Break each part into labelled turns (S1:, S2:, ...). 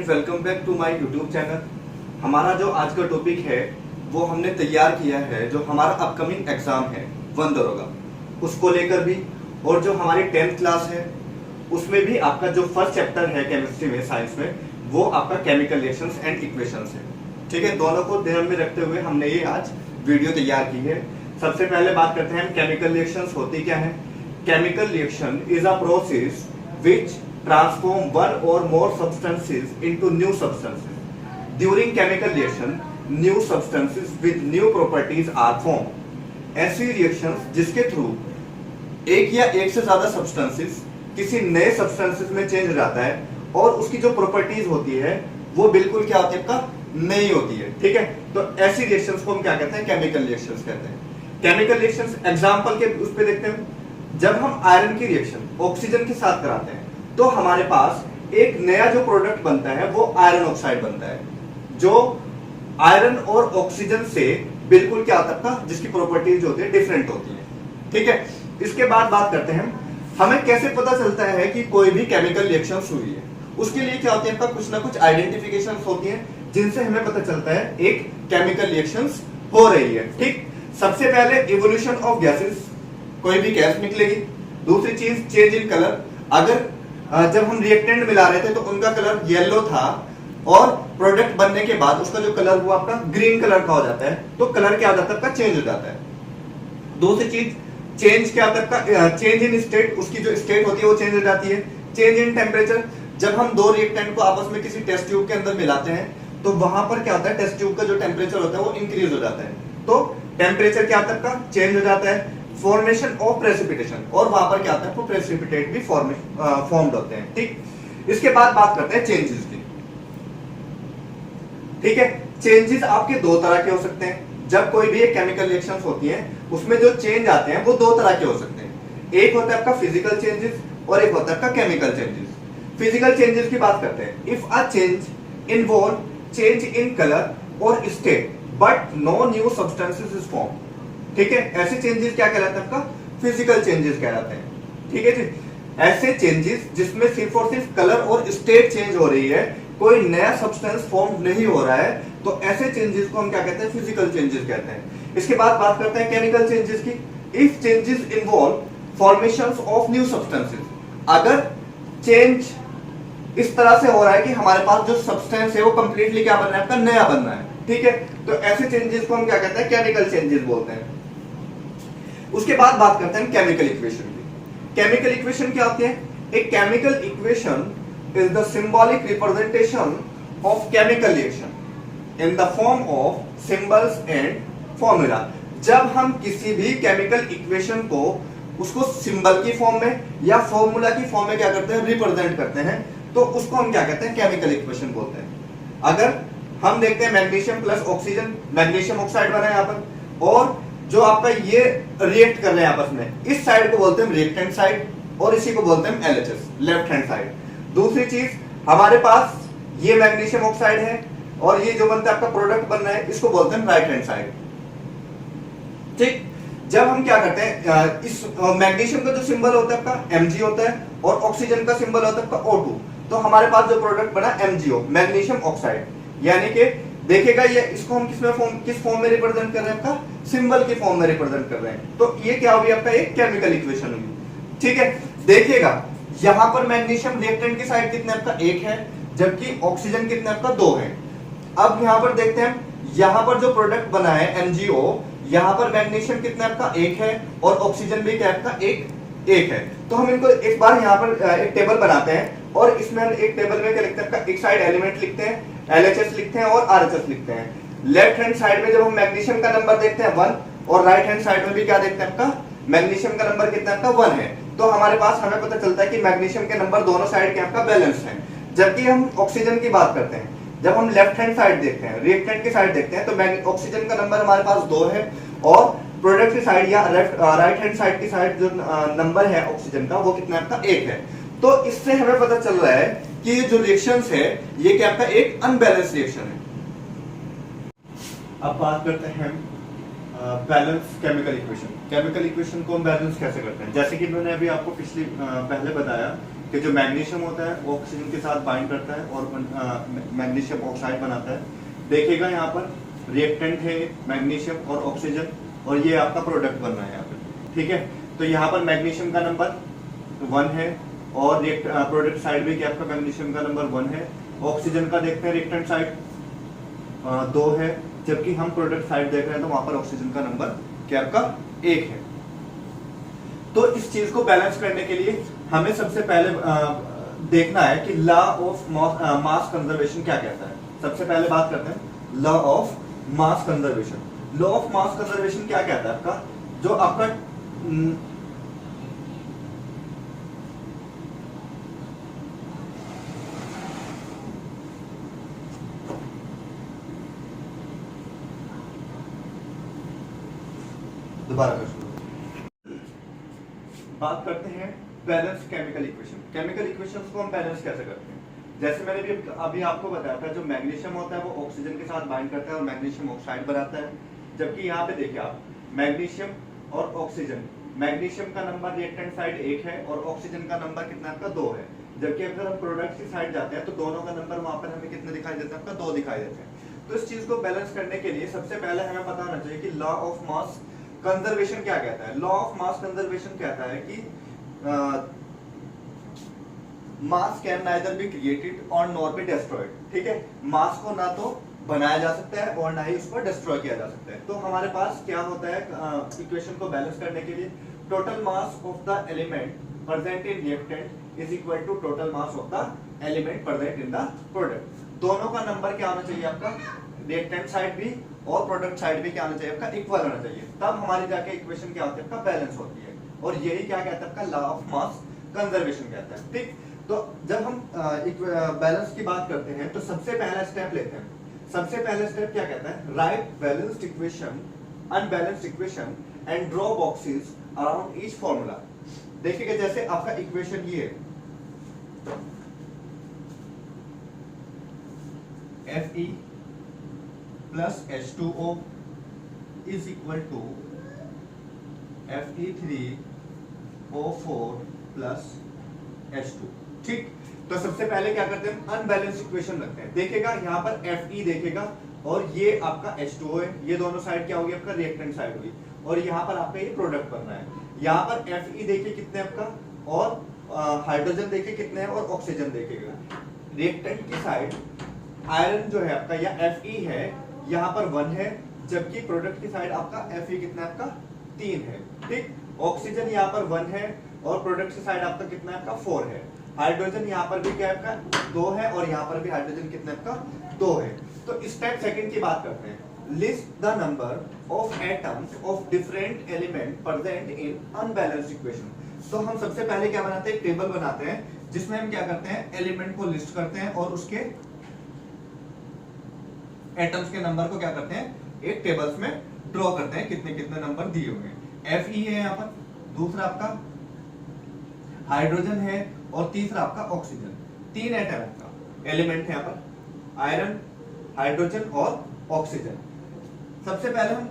S1: And welcome back to my YouTube channel. हमारा जो आज का टॉपिक है वो हमने तैयार किया है, जो हमारा अपकमिंग एग्जाम है वन दरोगा उसको लेकर भी, और जो हमारी 10th क्लास है उसमें भी आपका जो फर्स्ट चैप्टर है केमिस्ट्री में, साइंस में, वो आपका केमिकल रिएक्शंस एंड इक्वेशंस है। ठीक है, दोनों को ध्यान में रखते हुए हमने ये आज वीडियो तैयार की है। सबसे पहले बात करते हैं केमिकल रिएक्शंस होती क्या है। Chemical reaction is a process which transform one or more substances into new substances. During chemical reaction, new substances with new properties are formed. ऐसी रिएक्शंस जिसके थ्रू एक या एक से ज्यादा सब्सटेंसेस किसी नए सब्सटेंसेस में चेंज हो जाता है और उसकी जो प्रॉपर्टीज होती है वो बिल्कुल क्या होती है, आपका नई होती है। ठीक है, तो ऐसी रिएक्शंस को हम क्या कहते हैं, केमिकल रिएक्शंस कहते हैं। केमिकल रिएक्शंस एग्जांपल के उस पे देखते हैं। जब हम आयरन की रिएक्शन ऑक्सीजन के साथ कराते हैं तो हमारे पास एक नया जो प्रोडक्ट बनता है वो आयरन ऑक्साइड बनता है, जो आयरन और ऑक्सीजन से बिल्कुल क्या होता है, जिसकी प्रॉपर्टीज होती है डिफरेंट होती है। ठीक है, इसके बाद बात करते हैं हमें कैसे पता चलता है कि कोई भी केमिकल रिएक्शन हुई है। उसके लिए क्या होती है, कुछ ना कुछ आइडेंटिफिकेशन होती है जिनसे हमें पता चलता है एक केमिकल रिएक्शन हो रही है। ठीक, सबसे पहले इवोल्यूशन ऑफ गैसेस, कोई भी गैस निकलेगी। दूसरी चीज चेंज इन कलर, अगर जब हम रिएक्टेंट मिला रहे थे तो उनका कलर येलो था और प्रोडक्ट बनने के बाद उसका जो कलर हुआ आपका ग्रीन कलर का हो जाता है, तो कलर क्या हो जाता है, आपका चेंज हो जाता है। दूसरी चीज चेंज क्या होता है, चेंज इन स्टेट, उसकी जो स्टेट होती है वो चेंज हो जाती है। चेंज इन टेम्परेचर, जब हम दो रिएक्टेंट को आपस में किसी टेस्ट ट्यूब के अंदर मिलाते हैं तो वहां पर क्या होता है, टेस्ट ट्यूब का जो टेम्परेचर होता है वो इंक्रीज हो जाता है, तो टेम्परेचर क्या होता है, आपका चेंज हो जाता है। फॉर्मेशन ऑफ प्रेसिपिटेशन, और वहां पर क्या होता है, प्रेसिपिटेट भी फॉर्म्ड होते हैं। ठीक, इसके बाद बात करते हैं चेंजेस की। ठीक है, चेंजेस आपके दो तरह के हो सकते हैं। जब कोई भी एक केमिकल रिएक्शंस होती है उसमें जो चेंज आते हैं वो दो तरह के हो सकते हैं। एक होता है आपका फिजिकल चेंजेस और एक होता है आपका केमिकल चेंजेस। फिजिकल चेंजेस की बात करते हैं। If a change involve change in colour और state but no new substances is form. ठीक है, ऐसे चेंजेस क्या कहलाते हैं, आपका फिजिकल चेंजेस कहलाते हैं। ठीक है जी, ऐसे चेंजेस जिसमें सिर्फ और सिर्फ कलर और स्टेट चेंज हो रही है, कोई नया सब्सटेंस फॉर्म नहीं हो रहा है, तो ऐसे चेंजेस को हम क्या कहते हैं, फिजिकल चेंजेस कहते हैं। इसके बाद बात करते हैं केमिकल चेंजेस की। If changes involve formation of new substances, अगर चेंज इस तरह से हो रहा है कि हमारे पास जो सब्सटेंस है वो कंप्लीटली क्या बन रहा है, आपका नया बन रहा है। ठीक है, तो ऐसे चेंजेस को हम क्या कहते हैं, केमिकल चेंजेस बोलते हैं। उसके बाद बात करते हैं केमिकल इक्वेशन की। केमिकल इक्वेशन क्या होती है, एक chemical equation is the symbolic representation of chemical reaction in the form of symbols and formula. जब हम किसी भी केमिकल इक्वेशन को उसको सिंबल की फॉर्म में या फॉर्मूला की फॉर्म में क्या करते हैं, रिप्रेजेंट करते हैं, तो उसको हम क्या कहते हैं, केमिकल इक्वेशन बोलते हैं। अगर हम देखते हैं magnesium plus oxygen, magnesium oxide बना है यहाँ पर, और जो आपका ये रिएक्ट कर रहे हैं आपस में, इस साइड को बोलते हैं रिएक्टेंट साइड और इसी को बोलते हैं एलएचएस, लेफ्ट हैंड साइड। दूसरी चीज, हमारे पास ये मैग्नीशियम ऑक्साइड है और ये जो बनता है आपका प्रोडक्ट बन रहा है, इसको बोलते हैं राइट हैंड साइड। ठीक, जब हम क्या करते हैं, इस मैग्नीशियम का जो सिंबल होता है आपका Mg होता है और ऑक्सीजन का सिंबल होता है आपका O2, तो हमारे पास जो प्रोडक्ट बना MgO, मैग्नीशियम ऑक्साइड, यानी कि देखिएगा ये, इसको हम किस फॉर्म में रिप्रेजेंट कर रहे हैं, आपका सिंबल की फॉर्म में रिप्रेजेंट कर रहे हैं, तो ये क्या होगी, आपका एक केमिकल इक्वेशन होगी। ठीक है, देखिएगा यहां पर मैग्नीशियम रिएक्टेंट की साइड कितने आपका एक है, जबकि ऑक्सीजन कितने आपका दो है। अब यहां पर देखते हैं, यहां पर जो प्रोडक्ट बना है MgO, यहां पर मैग्नीशियम कितना आपका एक है और ऑक्सीजन भी क्या आपका एक है। तो हम इनको एक बार यहां पर एक टेबल बनाते हैं और इसमें हम एक टेबल में क्या लिखते हैं, आपका एक साइड एलिमेंट लिखते हैं, LHS लिखते हैं और RHS लिखते हैं। लेफ्ट हैंड साइड में जब हम मैग्नीशियम का नंबर देखते हैं 1 और राइट हैंड साइड में भी क्या देखते हैं, आपका मैग्नीशियम का नंबर कितना आपका 1 है, तो हमारे पास हमें पता चलता है कि मैग्नीशियम के नंबर दोनों साइड के आपका बैलेंस है। जबकि हम ऑक्सीजन की बात करते हैं, जब हम लेफ्ट हैंड साइड देखते हैं, रिएक्टेंट की साइड देखते हैं, तो ऑक्सीजन का नंबर हमारे पास 2 है और प्रोडक्ट की साइड या राइट हैंड साइड की साइड जो नंबर है ऑक्सीजन का वो कितना आपका 1 है। तो इससे हमें पता चल रहा है कि ये जो रिएक्शंस है ये क्या आपका एक अनबैलेंस रिएक्शन है। अब बात करते हैं balance chemical equation. Chemical equation को हम बैलेंस कैसे करते हैं, जैसे कि मैंने अभी आपको पहले बताया कि जो मैग्नीशियम होता है वो ऑक्सीजन के साथ बाइंड करता है और मैग्नीशियम ऑक्साइड बनाता है। देखिएगा यहाँ पर रिएक्टेंट है मैग्नीशियम और ऑक्सीजन, और ये आपका प्रोडक्ट बन रहा है यहाँ पे, ठीक है। तो यहाँ पर मैग्नीशियम का नंबर 1 है और प्रोडक्ट साइड भी क्या आपका मैग्नीशियम का नंबर 1 है। ऑक्सीजन का देखते हैं रिएक्टेंट साइड 2 है, जबकि हम प्रोडक्ट साइड देख रहे हैं तो वहां पर ऑक्सीजन का नंबर क्या आपका 1 है। तो इस चीज को बैलेंस करने के लिए हमें सबसे पहले देखना है कि लॉ ऑफ मास कंजर्वेशन क्या कहता है। सबसे पहले बात करते हैं law of mass conservation. Law of mass conservation क्या कहता है आपका, जो आपका दोबारा कर शुरू बात करते हैं balance chemical equation. Chemical equations को हम बैलेंस कैसे करते हैं, जैसे मैंने भी अभी आपको बताया था, जो मैग्नीशियम होता है वो ऑक्सीजन के साथ बाइंड करता है और मैग्नीशियम ऑक्साइड बनाता है। जबकि यहाँ पे देखिए आप मैग्नीशियम और ऑक्सीजन, मैग्नीशियम का नंबर रिएक्टेंट साइड 1 है और ऑक्सीजन का नंबर कितना आपका 2 है। जबकि अगर हम प्रोडक्ट की साइड जाते हैं तो दोनों का नंबर वहां पर हमें कितने दिखाई देते हैं, आपका 2 दिखाई देते हैं। तो इस चीज को बैलेंस करने के लिए सबसे पहले हमें पता होना चाहिए कि लॉ ऑफ मास कंजर्वेशन क्या कहता है। लॉ ऑफ मास कंजर्वेशन कहता है कि मास कैन नाइदर बी क्रिएटेड और नॉर बी डिस्ट्रॉयड, ठीक है। मास को ना तो बनाया जा सकता है और ना ही उसको डिस्ट्रॉय किया जा सकता है। तो हमारे पास क्या होता है इक्वेशन को बैलेंस करने के लिए, total mass of the element present in reactant is equal to total mass of the element present in the product. दोनों का नंबर क्या होना चाहिए आपका, रिएक्टेंट साइड भी और प्रोडक्ट साइड भी क्या होना चाहिए आपका, इक्वल होना चाहिए। तब हमारी जाके इक्वेशन क्या होती है आपका, बैलेंस होती है। और यही क्या कहता है आपका लॉ ऑफ मास कंजर्वेशन कहता है, ठीक। तो जब हम बैलेंस की बात करते हैं तो सबसे पहला स्टेप लेते हैं। सबसे पहला स्टेप क्या कहता है, write balanced equation, unbalanced equation and draw boxes around each formula. देखिएगा जैसे आपका इक्वेशन ये Fe plus H2O is equal to Fe3O4 plus H2, ठीक। तो सबसे पहले क्या करते हैं, अनबैलेंस्ड इक्वेशन रखते हैं। देखिएगा यहाँ पर Fe देखेगा और ये आपका H2O है, ये दोनों साइड क्या होगी आपका रिएक्टेंट साइड होगी, और यहाँ पर आपका ये प्रोडक्ट बन रहा है। यहाँ पर Fe देखिए कितने आपका, और हाइड्रोजन देखिए कितने हैं, और ऑक्सीजन देखिएगा। रिएक्टेंट की साइड आयरन जो है आपका या Fe है यहाँ पर 1 है, जबकि प्रोडक्ट की साइड आपका Fe कितना है आपका 3 है, ठीक। ऑक्सीजन यहाँ पर 1 है और प्रोडक्ट की साइड आपका कितना है आपका 4 है। हाइड्रोजन यहाँ पर भी क्या है आपका 2 है और यहाँ पर भी हाइड्रोजन कितना है आपका 2 है। तो स्टेप सेकंड की बात करते हैं, list the number of atoms of different element present in unbalanced equation. तो हम सबसे पहले क्या बनाते हैं, एक टेबल बनाते हैं जिसमें हम क्या करते हैं, एलिमेंट को लिस्ट करते हैं और उसके एटम्स के नंबर को क्या करते हैं, एक टेबल्स में ड्रॉ करते हैं, कितने कितने नंबर दिए हुए हैं। Fe है यहाँ पर, दूसरा आपका हाइड्रोजन है और तीसरा आपका ऑक्सीजन। 3 एटम आपका एलिमेंट है यहाँ पर, आयरन, हाइड्रोजन और ऑक्सीजन। सबसे पहले हम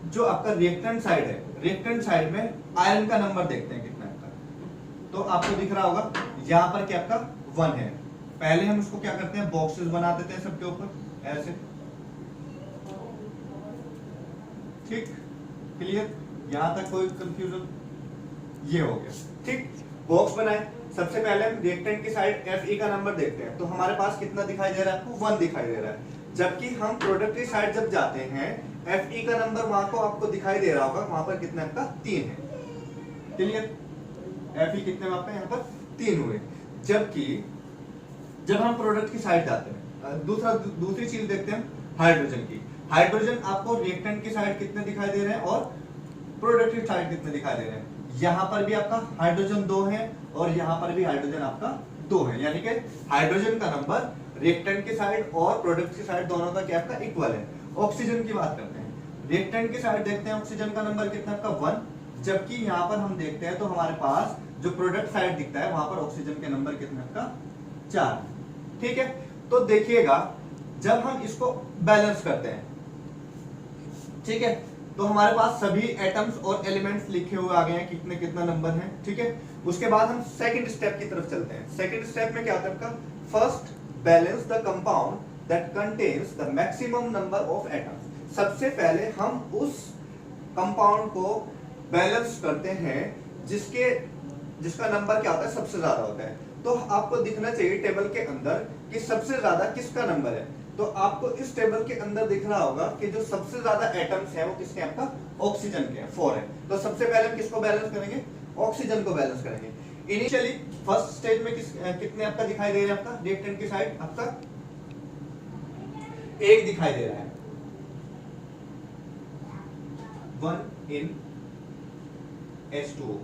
S1: जो आपका रिएक्टेंट साइड है, रिएक्टेंट साइड में आयरन का नंबर देखते हैं कितना है आपका। तो आपको दिख रहा होगा यहाँ पर क्या आपका 1 है। पहले हम उसको क्या करते हैं, बॉक्सेस बना देते हैं सबके ऊपर ऐसे, ठीक, क्लियर, यहां तक कोई कंफ्यूजन, ये हो गया, ठीक। बॉक्स बनाए, सबसे पहले हम रिएक्टेंट की साइड Fe का नंबर देखते हैं। तो हमारे पास कितना दिखाई दे रहा है आपको, 1 दिखाई दे रहा है। जबकि हम प्रोडक्ट की साइड जब जाते हैं Fe का नंबर वहां को आपको दिखाई दे रहा होगा, वहां पर कितना आपका 3 है, क्लियर। Fe कितने आपका यहाँ पर 3 हुए। जबकि जब हम प्रोडक्ट की साइड जाते हैं, दूसरी चीज देखते हैं हाइड्रोजन की। हाइड्रोजन आपको रिएक्टेंट की साइड कितने दिखाई दे रहे हैं और प्रोडक्ट की साइड कितने दिखाई दे रहे हैं। यहाँ पर भी आपका हाइड्रोजन 2 है और यहाँ पर भी हाइड्रोजन आपका 2 है, यानी कि हाइड्रोजन का नंबर रिएक्टेंट की साइड और प्रोडक्ट की साइड दोनों का क्या आपका इक्वल है। ऑक्सीजन की बात करते हैं, रिएक्टेंट की साइड देखते हैं, ऑक्सीजन का नंबर कितना आपका 1, जबकि यहाँ पर हम देखते हैं तो हमारे पास जो प्रोडक्ट साइड दिखता है वहां पर ऑक्सीजन के नंबर कितना आपका 4, ठीक है। तो देखिएगा जब हम इसको बैलेंस करते हैं, ठीक है, तो हमारे पास सभी एटम्स और एलिमेंट्स लिखे हुए आ गए हैं, कितने कितना नंबर है, ठीक है। उसके बाद हम सेकंड स्टेप की तरफ चलते हैं। सेकंड स्टेप में क्या होता है आपका, first balance the compound that contains the maximum number of atoms. सबसे पहले हम उस कंपाउंड को बैलेंस करते हैं जिसका नंबर क्या होता है, सबसे ज्यादा होता है। तो आपको दिखना चाहिए टेबल के अंदर कि सबसे ज्यादा किसका नंबर है। तो आपको इस टेबल के अंदर दिख रहा होगा कि जो सबसे ज्यादा एटम्स हैं वो किसके हैं, आपका ऑक्सीजन के हैं, 4 है। तो सबसे पहले हम किसको बैलेंस करेंगे, ऑक्सीजन को बैलेंस करेंगे। इनिशियली फर्स्ट स्टेज में कितने आपका दिखाई दे रहे हैं, आपका रिएक्टेंट की साइड आपका 1 दिखाई दे रहा है, 1 इन H2O।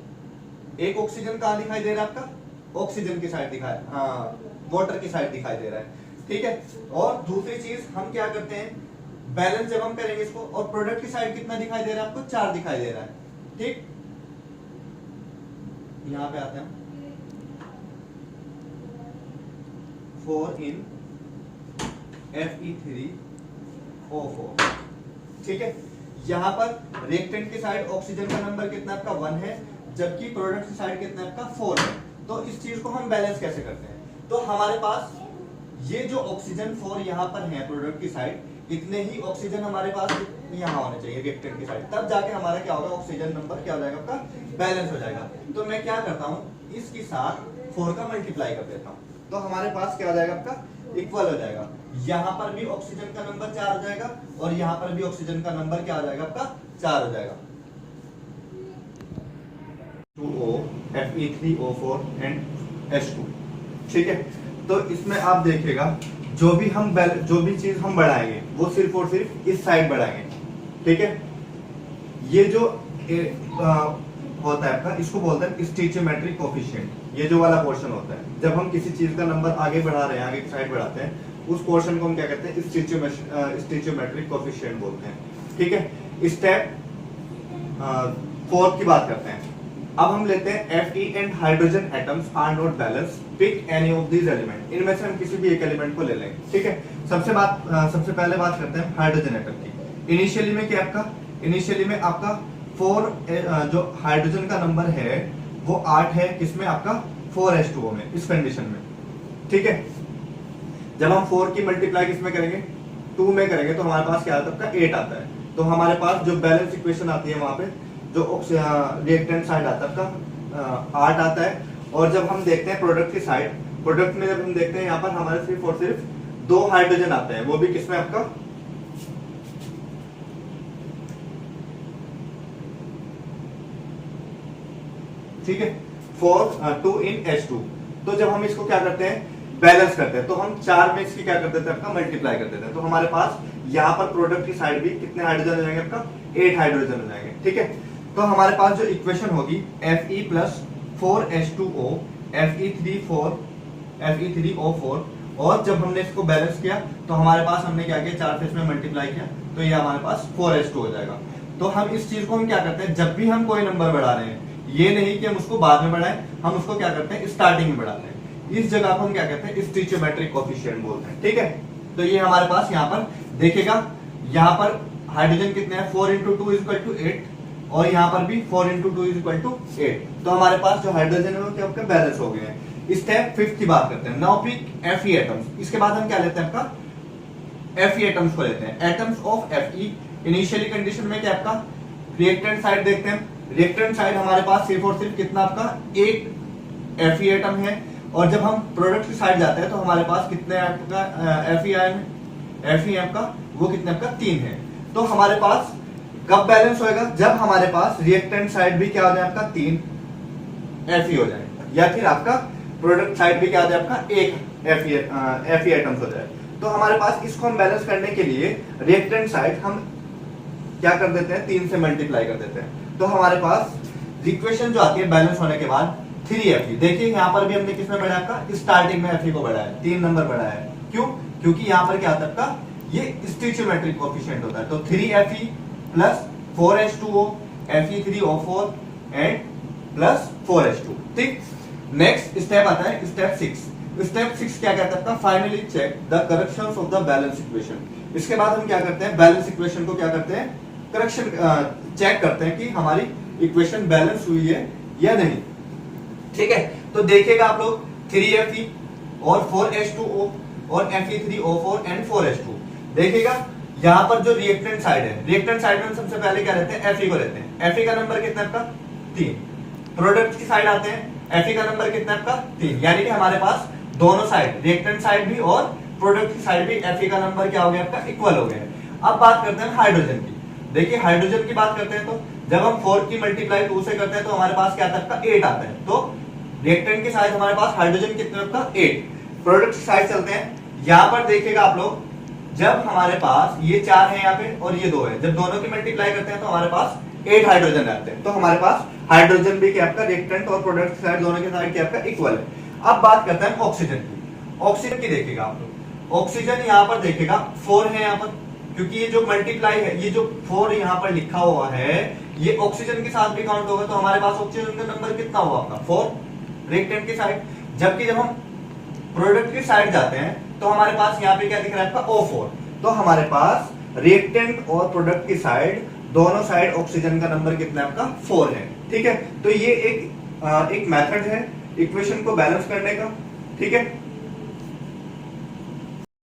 S1: एक ऑक्सीजन कहां दिखाई दे रहा है आपका, ऑक्सीजन की साइड दिखाई, वाटर की साइड दिखाई दे रहा है, ठीक है। और दूसरी चीज हम क्या करते हैं, बैलेंस जब हम करेंगे इसको, और प्रोडक्ट की साइड कितना दिखाई दे रहा है आपको, 4 दिखाई दे रहा है, ठीक। यहां पे आते हैं 4 इन Fe3O4, ठीक है। यहां पर रिएक्टेंट की साइड ऑक्सीजन का नंबर कितना आपका 1 है, जबकि प्रोडक्ट की साइड कितना आपका 4 है। तो इस चीज को हम बैलेंस कैसे करते हैं, तो हमारे पास ये जो ऑक्सीजन 4 यहाँ पर है प्रोडक्ट की साइड, इतने ही ऑक्सीजन हमारे पास यहाँ होने चाहिए रिएक्टेंट की साइड, तब जाके हमारा क्या होगा, ऑक्सीजन नंबर क्या हो जाएगा आपका, बैलेंस हो जाएगा। तो मैं क्या करता हूँ, इसके साथ 4 का मल्टीप्लाई कर देता हूँ, तो हमारे पास क्या हो जाएगा आपका, इक्वल हो जाएगा। यहाँ पर भी ऑक्सीजन का नंबर 4 हो जाएगा और यहाँ पर भी ऑक्सीजन का नंबर क्या हो जाएगा आपका, 4 हो जाएगा। 2O Fe3O4 एंड H2, ठीक है। तो इसमें आप देखिएगा जो भी चीज हम बढ़ाएंगे वो सिर्फ और सिर्फ इस साइड बढ़ाएंगे, ठीक है। ये जो होता है आपका, इसको बोलते हैं स्टोइचियोमेट्रिक कोएफिशिएंट। ये जो वाला पोर्शन होता है, जब हम किसी चीज का नंबर आगे बढ़ा रहे हैं, आगे की साइड बढ़ाते हैं, उस पोर्शन को हम क्या कहते हैं, स्टोइचियोमेट्रिक कोएफिशिएंट बोलते हैं, ठीक है। स्टेप 4 की बात करते हैं। अब हम लेते हैं Fe and hydrogen atoms are not balance, pick any of these element. इनमें से हम किसी भी एक एलिमेंट को ले लेंगे, ठीक है। सबसे पहले बात करते हैं हाइड्रोजन एटम की। इनिशियली में क्या आपका, इनिशियली में आपका 4 जो हाइड्रोजन का नंबर है वो 8 है, किसमें आपका 4H2O में, इस कंडीशन में, ठीक है। जब हम 4 की मल्टीप्लाई किसमें करेंगे, 2 में करेंगे, तो हमारे पास क्या आता है आपका 8 आता है। तो हमारे पास जो बैलेंस इक्वेशन आती है वहां पे जो रिएक्टेंट साइड आता है आपका 8 आता है। और जब हम देखते हैं प्रोडक्ट की साइड, प्रोडक्ट में जब हम देखते हैं यहाँ पर हमारे सिर्फ और सिर्फ 2 हाइड्रोजन आते हैं, वो भी किसमें आपका, ठीक है, 2 इन H2। तो जब हम इसको क्या करते हैं, बैलेंस करते हैं, तो हम 4 में इसकी क्या कर देते हैं आपका, मल्टीप्लाई कर देते हैं। तो हमारे पास यहाँ पर प्रोडक्ट की साइड भी कितने हाइड्रोजन हो जाएंगे आपका, 8 हाइड्रोजन हो जाएंगे, ठीक है। तो हमारे पास जो इक्वेशन होगी Fe प्लस 4H2O Fe3O4, और जब हमने इसको बैलेंस किया तो हमारे पास हमने क्या किया, 4 से इसमें मल्टीप्लाई किया, तो ये हमारे पास 4H2 हो जाएगा। तो हम इस चीज को हम क्या करते हैं, जब भी हम कोई नंबर बढ़ा रहे हैं, ये नहीं कि हम उसको बाद में बढ़ाएं, हम उसको क्या करते हैं, स्टार्टिंग में बढ़ाते हैं। इस जगह को हम क्या कहते हैं, स्टोइचियोमेट्रिक कोएफिशिएंट बोलते हैं, ठीक है। तो ये हमारे पास यहाँ पर देखिएगा, यहाँ पर हाइड्रोजन कितने हैं, 4 × 2 = 8, और यहाँ पर भी 4 × 2 = 8। तो हमारे पास जो हाइड्रोजन है वो क्या बैलेंस हो गए हैं। स्टेप 5 की बात करते हैं। Now pick Fe atoms. इसके बाद हम क्या लेते हैं, आपका Fe एटम्स को लेते हैं। Atoms of Fe initially condition में क्या आपका, रिएक्टेंट साइड देखते हैं। रिएक्टेंट साइड हमारे पास सिर्फ और सिर्फ कितना आपका, 1 Fe एटम है, और जब हम प्रोडक्ट की साइड जाते हैं तो हमारे पास कितने आपका Fe आपका, वो कितने आपका 3 है। तो हमारे पास कब बैलेंस होएगा, जब हमारे पास रिएक्टेंट साइड भी क्या हो जाए आपका 3 Fe हो जाए, या फिर आपका प्रोडक्ट साइड भी क्या हो जाए आपका 1 Fe एटम्स हो जाए। तो हमारे पास इसको हम बैलेंस करने के लिए रिएक्टेंट साइड हम क्या कर देते हैं, 3 से मल्टीप्लाई कर देते हैं। तो हमारे पास इक्वेशन जो आती है बैलेंस होने के बाद 3Fe। देखिए यहाँ पर भी हमने किसमें बढ़ाया आपका, स्टार्टिंग में Fe को बढ़ाया, 3 नंबर बढ़ाया है। क्यों, क्योंकि यहाँ पर क्या आता है आपका, ये स्टोइचियोमेट्रिक कोएफिशिएंट होता है। तो 3Fe plus 4H2O Fe3O4 and plus 4H2, ठीक। नेक्स्ट स्टेप आता है स्टेप 6। स्टेप 6 क्या कहता है आपका, finally check the corrections of the balance equation. इसके बाद हम क्या करते हैं, बैलेंस इक्वेशन को क्या करते हैं, करेक्शन चेक करते हैं कि हमारी इक्वेशन बैलेंस हुई है या नहीं। ठीक है, तो देखिएगा आप लोग 3Fe और 4H2O और Fe3O4 एंड 4H2। देखिएगा यहाँ पर जो रिएक्टेंट साइड है, रिएक्टेंट साइड में सबसे पहले क्या रहते हैं, Fe को रहते हैं। Fe का नंबर कितना है आपका 3। प्रोडक्ट की साइड आते हैं, Fe का नंबर कितना है आपका 3, यानी कि हमारे पास दोनों साइड, रिएक्टेंट साइड भी और प्रोडक्ट की साइड भी Fe का नंबर क्या हो गया आपका, इक्वल हो गया। अब बात करते हैं हाइड्रोजन की। देखिए हाइड्रोजन की बात करते हैं तो जब हम 4 की मल्टीप्लाई 2 से करते हैं तो हमारे पास क्या आता है आपका 8 आता है। तो रिएक्टेंट की साइड हमारे पास हाइड्रोजन कितने आपका 8। प्रोडक्ट की साइड चलते हैं, यहां पर देखिएगा आप लोग, जब हमारे पास ये 4 है यहाँ पे और ये 2 है, जब दोनों की मल्टीप्लाई करते हैं तो हमारे पास 8 हाइड्रोजन आते हैं। तो हमारे पास हाइड्रोजन भी क्या आपका रिएक्टेंट और प्रोडक्ट की साइड दोनों की साइड क्या आपका इक्वल है। अब बात करते हैं ऑक्सीजन की। ऑक्सीजन की देखिएगा आप लोग, ऑक्सीजन यहाँ पर देखिएगा 4 है यहाँ पर, क्योंकि ये जो मल्टीप्लाई है, ये जो 4 यहाँ पर लिखा हुआ है ये ऑक्सीजन के साथ भी काउंट होगा। तो हमारे पास ऑक्सीजन का नंबर कितना हुआ आपका 4 रिएक्टेंट की साइड। जबकि जब हम प्रोडक्ट की साइड जाते हैं तो हमारे पास यहाँ पे क्या दिख रहा है आपका O4। तो हमारे पास रिएक्टेंट और प्रोडक्ट की साइड दोनों साइड ऑक्सीजन का नंबर कितना है आपका 4 है। ठीक है, तो ये एक मेथड है इक्वेशन को बैलेंस करने का। ठीक है,